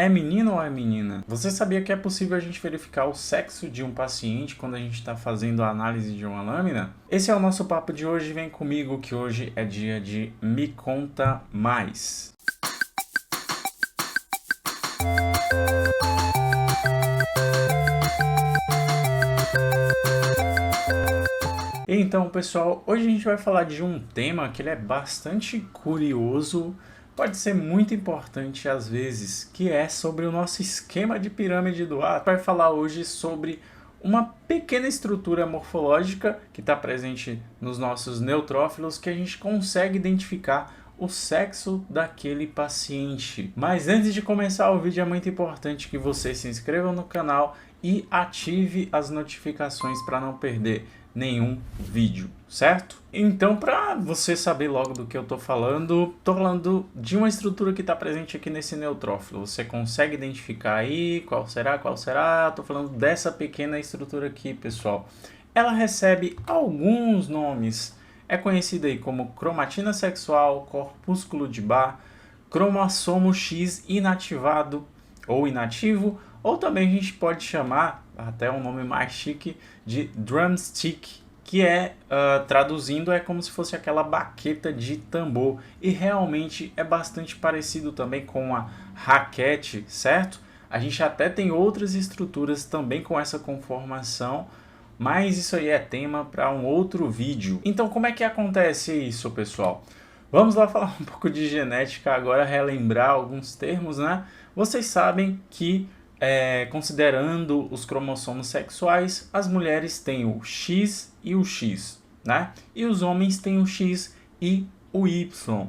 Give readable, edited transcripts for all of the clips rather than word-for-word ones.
É menino ou é menina? Você sabia que é possível a gente verificar o sexo de um paciente quando a gente está fazendo a análise de uma lâmina? Esse é o nosso papo de hoje, vem comigo que hoje é dia de Me Conta Mais. Então, pessoal, hoje a gente vai falar de um tema que ele é bastante curioso, pode ser muito importante às vezes, que é sobre o nosso esquema de pirâmide do ar. Vai falar hoje sobre uma pequena estrutura morfológica que está presente nos nossos neutrófilos que a gente consegue identificar o sexo daquele paciente. Mas antes de começar o vídeo é muito importante que você se inscreva no canal e ative as notificações para não perder nenhum vídeo, certo? Então, para você saber logo do que eu tô falando de uma estrutura que está presente aqui nesse neutrófilo. Você consegue identificar aí qual será? Tô falando dessa pequena estrutura aqui, pessoal. Ela recebe alguns nomes. É conhecida aí como cromatina sexual, corpúsculo de Barr, cromossomo X inativado ou inativo, ou também a gente pode chamar, até um nome mais chique, de drumstick, que traduzindo, é como se fosse aquela baqueta de tambor. E realmente é bastante parecido também com a raquete, certo? A gente até tem outras estruturas também com essa conformação, mas isso aí é tema para um outro vídeo. Então, como é que acontece isso, pessoal? Vamos lá falar um pouco de genética agora, relembrar alguns termos, né? Vocês sabem que, considerando os cromossomos sexuais, as mulheres têm o X e o X, né? E os homens têm o X e o Y.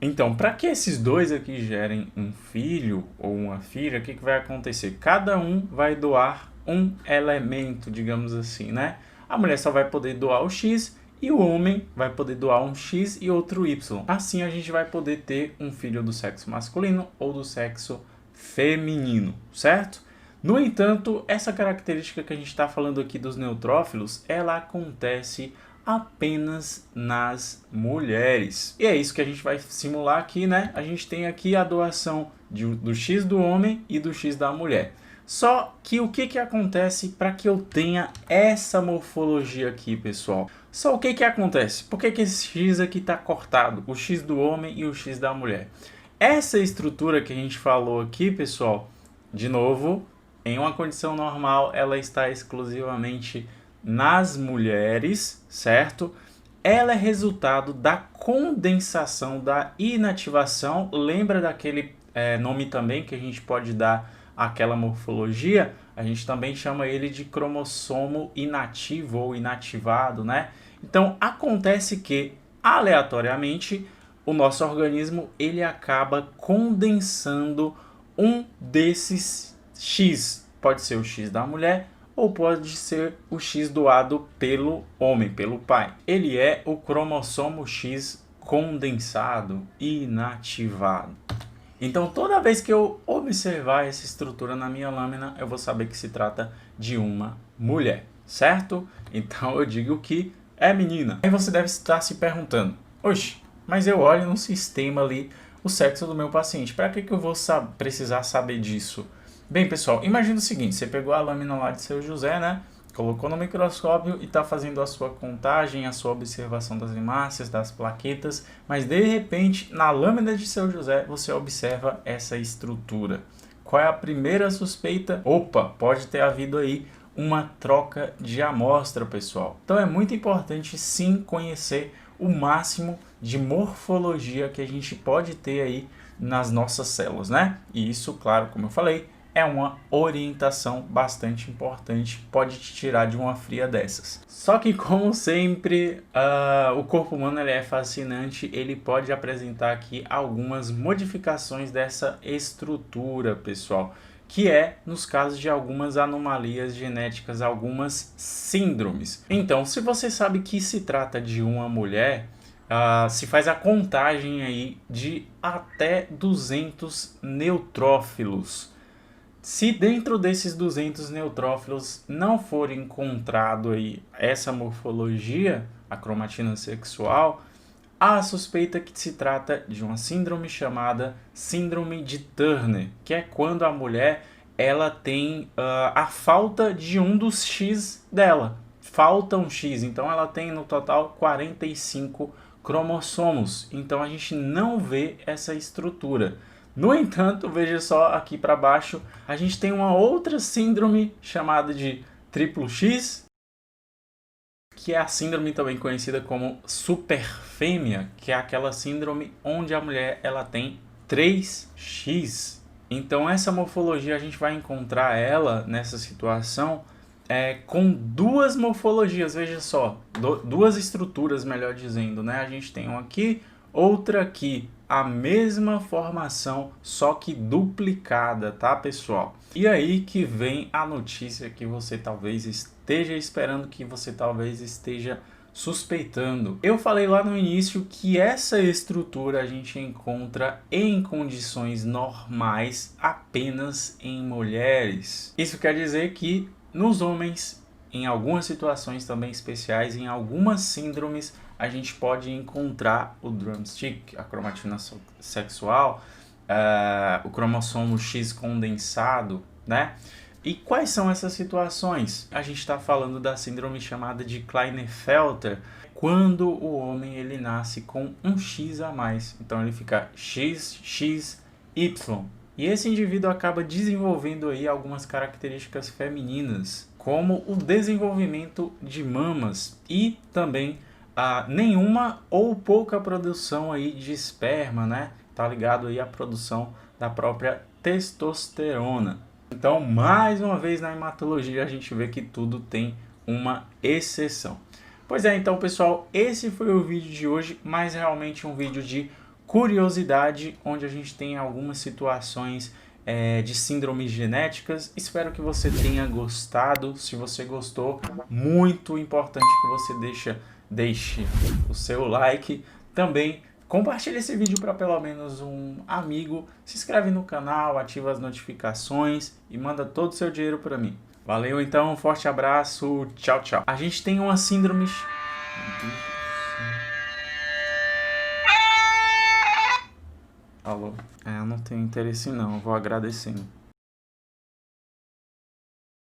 Então, para que esses dois aqui gerem um filho ou uma filha, o que vai acontecer? Cada um vai doar um elemento, digamos assim, né? A mulher só vai poder doar o X e o homem vai poder doar um X e outro Y. Assim a gente vai poder ter um filho do sexo masculino ou do sexo feminino, certo? No entanto, essa característica que a gente está falando aqui dos neutrófilos, ela acontece apenas nas mulheres. E é isso que a gente vai simular aqui, né? A gente tem aqui a doação do X do homem e do X da mulher. Só que o que acontece para que eu tenha essa morfologia aqui, pessoal? Só o que acontece? Por que esse X aqui está cortado? O X do homem e o X da mulher. Essa estrutura que a gente falou aqui, pessoal, de novo, em uma condição normal, ela está exclusivamente nas mulheres, certo? Ela é resultado da condensação, da inativação. Lembra daquele nome também que a gente pode dar àquela morfologia? A gente também chama ele de cromossomo inativo ou inativado, né? Então, acontece que, aleatoriamente, o nosso organismo ele acaba condensando um desses X. Pode ser o X da mulher ou pode ser o X doado pelo homem, pelo pai. Ele é o cromossomo X condensado, inativado. Então, toda vez que eu observar essa estrutura na minha lâmina, eu vou saber que se trata de uma mulher, certo? Então, eu digo que é menina. Aí você deve estar se perguntando, oxe, mas eu olho no sistema ali o sexo do meu paciente, para que eu vou precisar saber disso? Bem, pessoal, imagina o seguinte, você pegou a lâmina lá de seu José, né? Colocou no microscópio e está fazendo a sua contagem, a sua observação das hemácias, das plaquetas, mas de repente, na lâmina de seu José, você observa essa estrutura. Qual é a primeira suspeita? Opa, pode ter havido aí uma troca de amostra, pessoal. Então é muito importante sim conhecer o máximo de morfologia que a gente pode ter aí nas nossas células, né? E isso, claro, como eu falei, é uma orientação bastante importante, pode te tirar de uma fria dessas. Só que, como sempre, o corpo humano ele é fascinante, ele pode apresentar aqui algumas modificações dessa estrutura, pessoal, que é nos casos de algumas anomalias genéticas, algumas síndromes. Então, se você sabe que se trata de uma mulher, se faz a contagem aí de até 200 neutrófilos. Se dentro desses 200 neutrófilos não for encontrado aí essa morfologia, a cromatina sexual, Há a suspeita que se trata de uma síndrome chamada síndrome de Turner, que é quando a mulher ela tem a falta de um dos X dela. Falta um X, então ela tem no total 45 cromossomos. Então a gente não vê essa estrutura. No entanto, veja só aqui para baixo, a gente tem uma outra síndrome chamada de triplo X, que é a síndrome também conhecida como superfêmea, que é aquela síndrome onde a mulher ela tem 3x. Então essa morfologia a gente vai encontrar ela nessa situação com duas morfologias, veja só, duas estruturas, melhor dizendo, né? A gente tem uma aqui, outra aqui, a mesma formação, só que duplicada, tá, pessoal? E aí que vem a notícia que você talvez esteja esperando, que você talvez esteja suspeitando. Eu falei lá no início que essa estrutura a gente encontra em condições normais apenas em mulheres. Isso quer dizer que nos homens, em algumas situações também especiais, em algumas síndromes, a gente pode encontrar o drumstick, a cromatina sexual, o cromossomo X condensado, né? E quais são essas situações? A gente está falando da síndrome chamada de Klinefelter, quando o homem ele nasce com um X a mais. Então ele fica XXY. E esse indivíduo acaba desenvolvendo aí algumas características femininas, como o desenvolvimento de mamas e também nenhuma ou pouca produção aí de esperma, né? Tá ligado aí à produção da própria testosterona. Então, mais uma vez na hematologia a gente vê que tudo tem uma exceção. Pois é, então pessoal, esse foi o vídeo de hoje, mas realmente um vídeo de curiosidade, onde a gente tem algumas situações de síndromes genéticas. Espero que você tenha gostado. Se você gostou, muito importante que você deixe o seu like. Também compartilhe esse vídeo para pelo menos um amigo. Se inscreve no canal, ativa as notificações e manda todo o seu dinheiro para mim. Valeu então, um forte abraço, tchau, tchau. A gente tem uma síndrome... Alô? Eu não tenho interesse não, eu vou agradecendo.